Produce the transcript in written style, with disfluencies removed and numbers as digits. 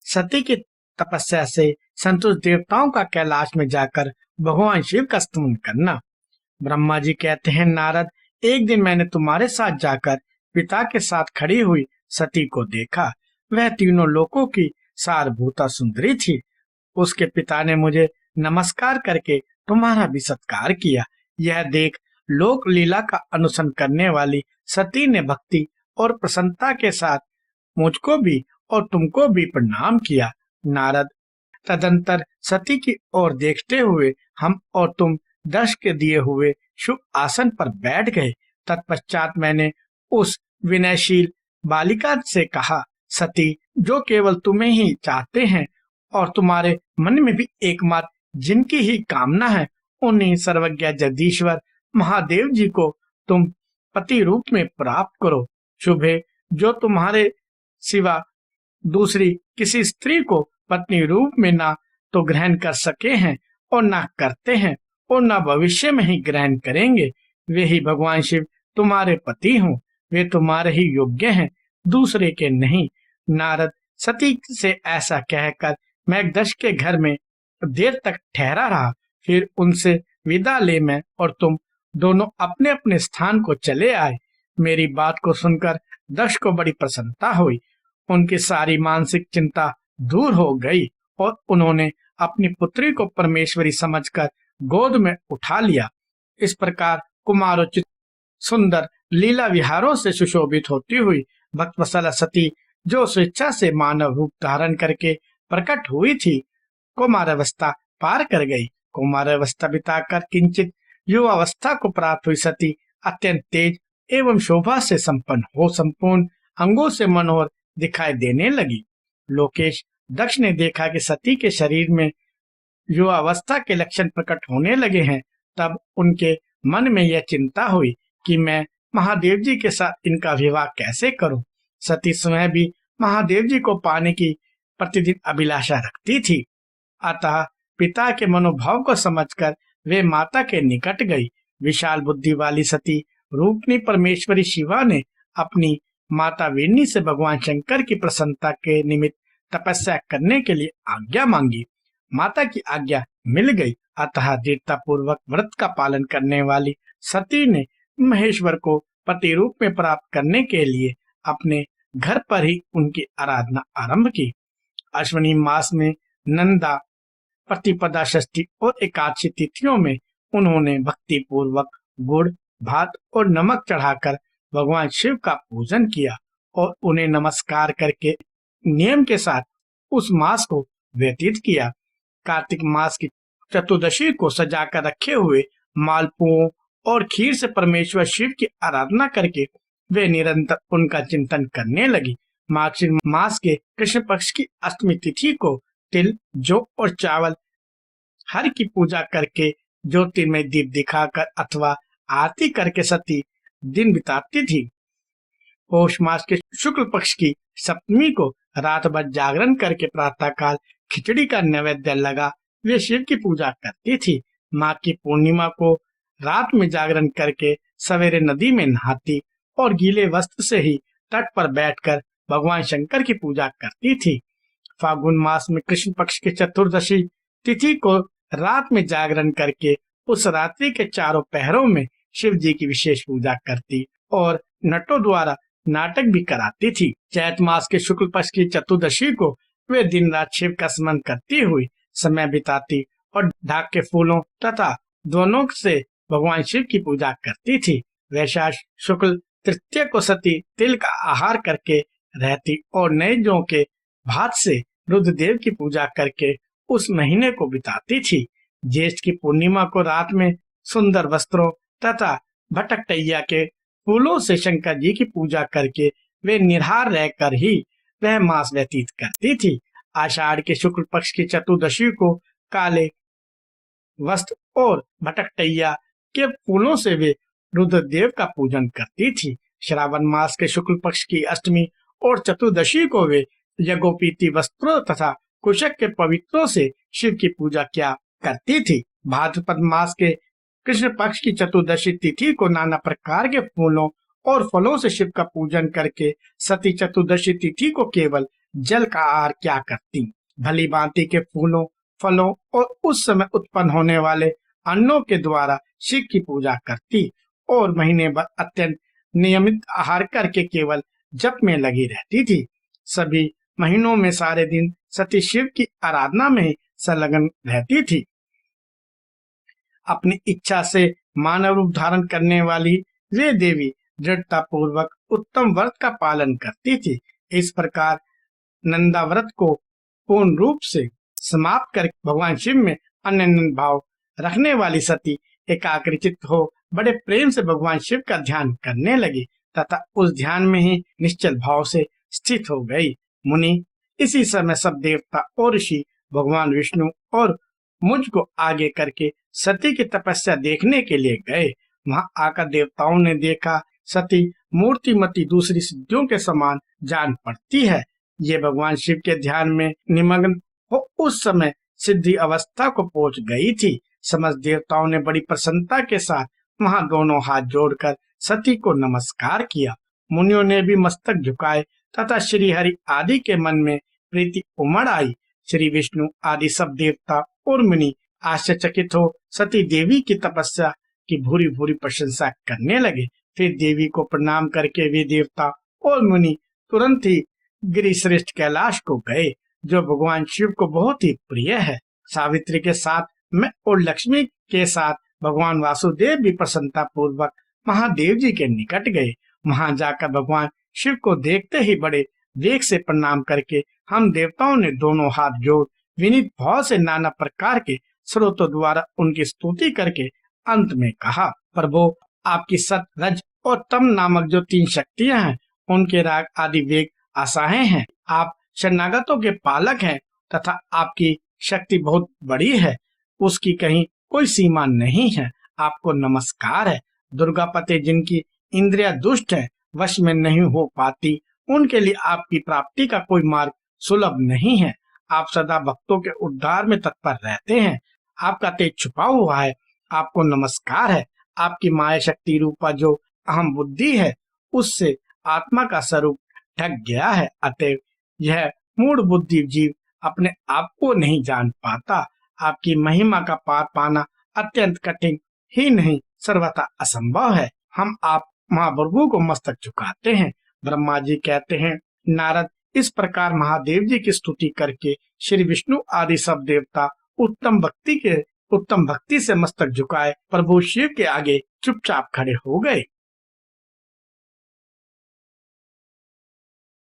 सती की तपस्या से संतुष्ट देवताओं का कैलाश में जाकर भगवान शिव का स्तुति करना। ब्रह्मा जी कहते हैं, नारद, एक दिन मैंने तुम्हारे साथ जाकर पिता के साथ खड़ी हुई सती को देखा। वह तीनों लोकों की सारभूता सुंदरी थी। उसके पिता ने मुझे नमस्कार करके तुम्हारा भी सत्कार किया। यह देख लोक लीला का अनुसरण करने वाली सती ने भक्ति और प्रसन्नता के साथ मुझको भी और तुमको भी प्रणाम किया। नारद, तदंतर सती की ओर देखते हुए हम और तुम दक्ष के दिए हुए शुभ आसन पर बैठ गए। तत्पश्चात मैंने उस विनयशील बालिका से कहा, सती, जो केवल तुम्हें ही चाहते हैं और तुम्हारे मन में भी एकमात्र जिनकी ही कामना है, उन्हीं सर्वज्ञ जगदीश्वर महादेव जी को तुम पति रूप में प्राप्त करो। शुभ है, जो तुम्हारे सिवा दूसरी किसी स्त्री को पत्नी रूप में ना तो ग्रहण कर सके हैं और ना करते हैं और ना भविष्य में ही ग्रहण करेंगे। वे ही भगवान शिव तुम्हारे पति हों। वे तुम्हारे ही योग्य हैं, दूसरे के नहीं। नारद, सती से ऐसा कहकर मैं दक्ष के घर में देर तक ठहरा रहा। फिर उनसे विदा ले मैं और तुम दोनों अपने अपने स्थान को चले आए। मेरी बात को सुनकर दक्ष को बड़ी प्रसन्नता हुई। उनकी सारी मानसिक चिंता दूर हो गई और उन्होंने अपनी पुत्री को परमेश्वरी समझकर गोद में उठा लिया। इस प्रकार कुमारोचित सुंदर लीला विहारों से सुशोभित होती हुई भक्तवत्सला सती, जो स्वेच्छा से मानव रूप धारण करके प्रकट हुई थी, कुमारावस्था पार कर गई। कुमारावस्था बिताकर किंचित युवावस्था को प्राप्त हुई सती अत्यंत तेज एवं शोभा से संपन्न हो संपूर्ण अंगों से मनोहर दिखाई देने लगी। लोकेश, दक्ष ने देखा कि सती के शरीर में युवावस्था के लक्षण प्रकट होने लगे हैं। तब उनके मन में यह चिंता हुई कि मैं महादेव जी के साथ इनका विवाह कैसे करूं। सती स्वयं भी महादेव जी को पाने की प्रतिदिन अभिलाषा रखती थी। अतः पिता के मनोभाव को समझकर वे माता के निकट गई। विशाल बुद्धि वाली सती रूपनी परमेश्वरी शिवा ने अपनी माता वीरनी से भगवान शंकर की प्रसन्नता के निमित्त तपस्या करने के लिए आज्ञा मांगी। माता की आज्ञा मिल गई। अतः दृढ़ता पूर्वक व्रत का पालन करने वाली सती ने महेश्वर को पति रूप में प्राप्त करने के लिए अपने घर पर ही उनकी आराधना आरंभ की। अश्विनी मास में नंदा, प्रतिपदा, षष्ठी और एकादशी तिथियों में उन्होंने भक्ति पूर्वक गुड़, भात और नमक चढ़ाकर भगवान शिव का पूजन किया और उन्हें नमस्कार करके नियम के साथ उस मास को व्यतीत किया। कार्तिक मास की चतुर्दशी को सजाकर रखे हुए मालपुओं और खीर से परमेश्वर शिव की आराधना करके वे निरंतर उनका चिंतन करने लगी। मार्गशीर मास के कृष्ण पक्ष की अष्टमी तिथि को तिल, जौ और चावल हर की पूजा करके ज्योतिर्मय दीप दिखाकर अथवा आरती करके सती दिन बिताती थी। पौष मास के शुक्ल पक्ष की सप्तमी को रात भर जागरण करके प्रातः काल खिचड़ी का नैवेद्य लगा वे शिव की पूजा करती थी। माघ की पूर्णिमा को रात में जागरण करके सवेरे नदी में नहाती और गीले वस्त्र से ही तट पर बैठकर भगवान शंकर की पूजा करती थी। फागुन मास में कृष्ण पक्ष की चतुर्दशी तिथि को रात में जागरण करके उस रात्रि के चारों पहरों में शिव जी की विशेष पूजा करती और नटों द्वारा नाटक भी कराती थी। चैत मास के शुक्ल पक्ष की चतुर्दशी को वे दिन रात शिव का स्मरण करती हुई समय बिताती और ढाक के फूलों तथा दोनों से भगवान शिव की पूजा करती थी। वैशाख शुक्ल तृतीया को सती तिल का आहार करके रहती और नए जौ के भात से रुद्रदेव की पूजा करके उस महीने को बिताती थी। ज्येष्ठ की पूर्णिमा को रात में सुंदर वस्त्रों तथा भटकटैया के फूलों से शंकर जी की पूजा करके वे निराहार रहकर ही वह मास व्यतीत करती थी। आषाढ़ के शुक्ल पक्ष की चतुर्दशी को काले वस्त्र और भटकटैया के फूलों से वे रुद्रदेव का पूजन करती थी। श्रावण मास के शुक्ल पक्ष की अष्टमी और चतुर्दशी को वे यज्ञोपीति वस्त्रों तथा कुशक के पवित्रों से शिव की पूजा किया करती थी। भाद्रपद मास के कृष्ण पक्ष की चतुर्दशी तिथि को नाना प्रकार के फूलों और फलों से शिव का पूजन करके सती चतुर्दशी तिथि को केवल जल का आहार क्या करती, भली भांति के फूलों, फलों और उस समय उत्पन्न होने वाले अन्नों के द्वारा शिव की पूजा करती और महीने भर अत्यंत नियमित आहार करके केवल जप में लगी रहती थी। सभी महीनों में सारे दिन सती शिव की आराधना में ही संलग्न रहती थी। अपनी इच्छा से मानव रूप धारण करने वाली वे देवी दृढ़ता पूर्वक उत्तम व्रत का पालन करती थी। इस प्रकार नंदा व्रत को पूर्ण रूप से समाप्त कर भगवान शिव में अनन्य भाव रखने वाली सती एकाग्रचित हो बड़े प्रेम से भगवान शिव का ध्यान करने लगी तथा उस ध्यान में ही निश्चल भाव से स्थित हो गई। मुनि, इसी समय सब देवता और ऋषि भगवान विष्णु और मुझको आगे करके सती की तपस्या देखने के लिए गए। वहां आकर देवताओं ने देखा सती मूर्तिमती दूसरी सिद्धियों के समान जान पड़ती है। ये भगवान शिव के ध्यान में निमग्न हो उस समय सिद्धि अवस्था को पहुंच गई थी। समस्त देवताओं ने बड़ी प्रसन्नता के साथ वहां दोनों हाथ जोड़कर सती को नमस्कार किया। मुनियों ने भी मस्तक झुकाए तथा श्री हरि आदि के मन में प्रीति उमड़ आई। श्री विष्णु आदि सब देवता और मुनि आश्चर्यचकित हो सती देवी की तपस्या की भूरी भूरी प्रशंसा करने लगे। फिर देवी को प्रणाम करके वे देवता और मुनि तुरंत ही गिरिश्रेष्ठ कैलाश को गए, जो भगवान शिव को बहुत ही प्रिय है। सावित्री के साथ मैं और लक्ष्मी के साथ भगवान वासुदेव भी प्रसन्नता पूर्वक महादेव जी के निकट गए। वहां जाकर भगवान शिव को देखते ही बड़े वेग से प्रणाम करके हम देवताओं ने दोनों हाथ जोड़ विनीत भाव से नाना प्रकार के स्रोतों द्वारा उनकी स्तुति करके अंत में कहा, प्रभु, आपकी सत, रज और तम नामक जो 3 शक्तियां हैं, उनके राग आदि वेग आशाएं हैं। आप शरणागतों के पालक हैं तथा आपकी शक्ति बहुत बड़ी है, उसकी कहीं कोई सीमा नहीं है। आपको नमस्कार है। दुर्गापते जिनकी इंद्रिया दुष्ट है, वश में नहीं हो पाती, उनके लिए आपकी प्राप्ति का कोई मार्ग सुलभ नहीं है। आप सदा भक्तों के उद्धार में तत्पर रहते हैं। आपका तेज छुपा हुआ है। आपको नमस्कार है। आपकी माया शक्ति रूपा जो अहम बुद्धि है, उससे आत्मा का स्वरूप ढक गया है। अतएव यह मूढ़ बुद्धि जीव अपने आप को नहीं जान पाता। आपकी महिमा का पार पाना अत्यंत कठिन ही नहीं, सर्वथा असंभव है। हम आप महाप्रभु को मस्तक झुकाते हैं। ब्रह्मा जी कहते हैं, नारद, इस प्रकार महादेव जी की स्तुति करके श्री विष्णु आदि सब देवता उत्तम भक्ति से मस्तक झुकाए प्रभु शिव के आगे चुपचाप खड़े हो गए।